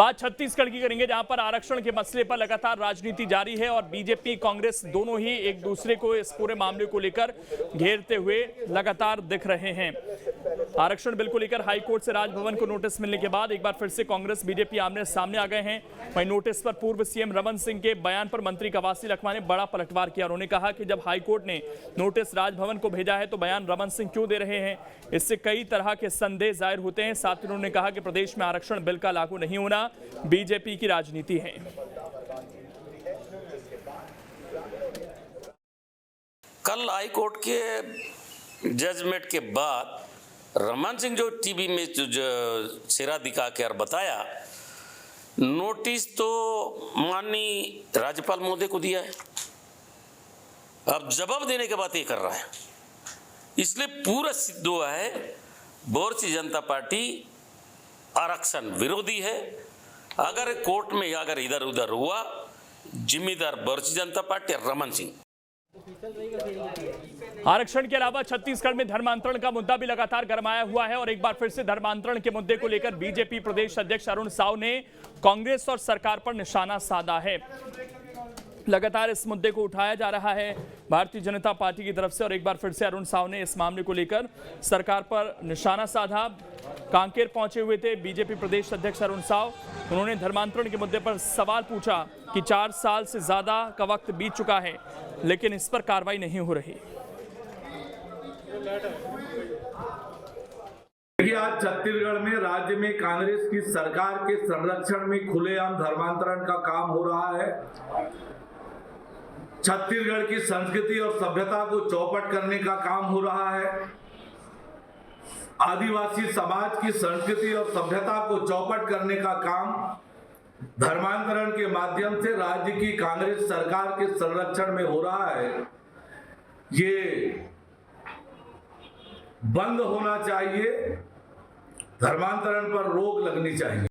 बात छत्तीसगढ़ की करेंगे, जहां पर आरक्षण के मसले पर लगातार राजनीति जारी है और बीजेपी कांग्रेस दोनों ही एक दूसरे को इस पूरे मामले को लेकर घेरते हुए लगातार दिख रहे हैं। आरक्षण बिल को लेकर हाईकोर्ट से राजभवन को नोटिस मिलने के बाद एक बार फिर से कांग्रेस बीजेपी आमने सामने आ गए हैं। वहीं नोटिस पर पूर्व सीएम रमन सिंह के बयान पर मंत्री कवासी लखमा ने बड़ा पलटवार किया। उन्होंने कहा कि जब हाईकोर्ट ने नोटिस राजभवन को भेजा है तो बयान रमन सिंह क्यों दे रहे हैं, इससे कई तरह के संदेह जाहिर होते हैं। साथ ही उन्होंने कहा कि प्रदेश में आरक्षण बिल का लागू नहीं होना बीजेपी की राजनीति है। कल हाईकोर्ट के जजमेंट के बाद रमन सिंह जो टीवी में जो सिरा दिखा कर बताया, नोटिस तो माननीय राज्यपाल महोदय को दिया है, अब जवाब देने के बाद ये कर रहा है। इसलिए पूरा सिद्ध हुआ है भारतीय जनता पार्टी आरक्षण विरोधी है। अगर कोर्ट में अगर इधर उधर हुआ, जिम्मेदार भारतीय जनता पार्टी रमन सिंह। आरक्षण के अलावा छत्तीसगढ़ में धर्मांतरण का मुद्दा भी लगातार गरमाया हुआ है और एक बार फिर से धर्मांतरण के मुद्दे को लेकर बीजेपी प्रदेश अध्यक्ष अरुण साव ने कांग्रेस और सरकार पर निशाना साधा है। लगातार इस मुद्दे को उठाया जा रहा है भारतीय जनता पार्टी की तरफ से और एक बार फिर से अरुण साव ने इस मामले को लेकर सरकार पर निशाना साधा। कांकेर पहुंचे हुए थे बीजेपी प्रदेश अध्यक्ष अरुण साव। उन्होंने धर्मांतरण के मुद्दे पर सवाल पूछा कि 4 साल से ज्यादा का वक्त बीत चुका है लेकिन इस पर कार्रवाई नहीं हो रही। आज छत्तीसगढ़ में राज्य में कांग्रेस की सरकार के संरक्षण में खुलेआम धर्मांतरण का काम हो रहा है। छत्तीसगढ़ की संस्कृति और सभ्यता को चौपट करने का काम हो रहा है। आदिवासी समाज की संस्कृति और सभ्यता को चौपट करने का काम धर्मांतरण के माध्यम से राज्य की कांग्रेस सरकार के संरक्षण में हो रहा है। ये बंद होना चाहिए, धर्मांतरण पर रोक लगनी चाहिए।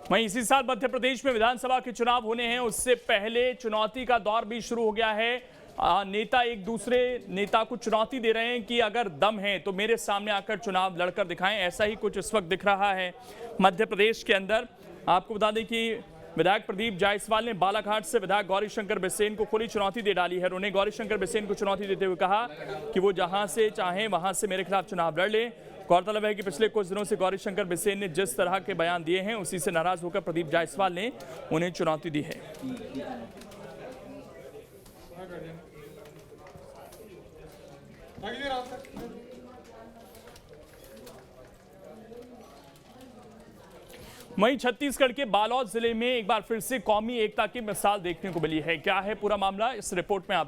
वहीं इसी साल मध्य प्रदेश में विधानसभा के चुनाव होने हैं, उससे पहले चुनौती का दौर भी शुरू हो गया है। नेता एक दूसरे नेता को चुनौती दे रहे हैं कि अगर दम है तो मेरे सामने आकर चुनाव लड़कर दिखाएं। ऐसा ही कुछ इस वक्त दिख रहा है मध्य प्रदेश के अंदर। आपको बता दें कि विधायक प्रदीप जायसवाल ने बालाघाट से विधायक गौरीशंकर बिसेन को खुली चुनौती दे डाली है। उन्होंने गौरीशंकर बिसेन को चुनौती देते हुए कहा कि वो जहां से चाहें वहां से मेरे खिलाफ चुनाव लड़ ले। गौरतलब है कि पिछले कुछ दिनों से गौरीशंकर बिसेन ने जिस तरह के बयान दिए हैं उसी से नाराज होकर प्रदीप जायसवाल ने उन्हें चुनौती दी है। वहीं छत्तीसगढ़ के बालोद जिले में एक बार फिर से कौमी एकता की मिसाल देखने को मिली है। क्या है पूरा मामला, इस रिपोर्ट में आप देखिए।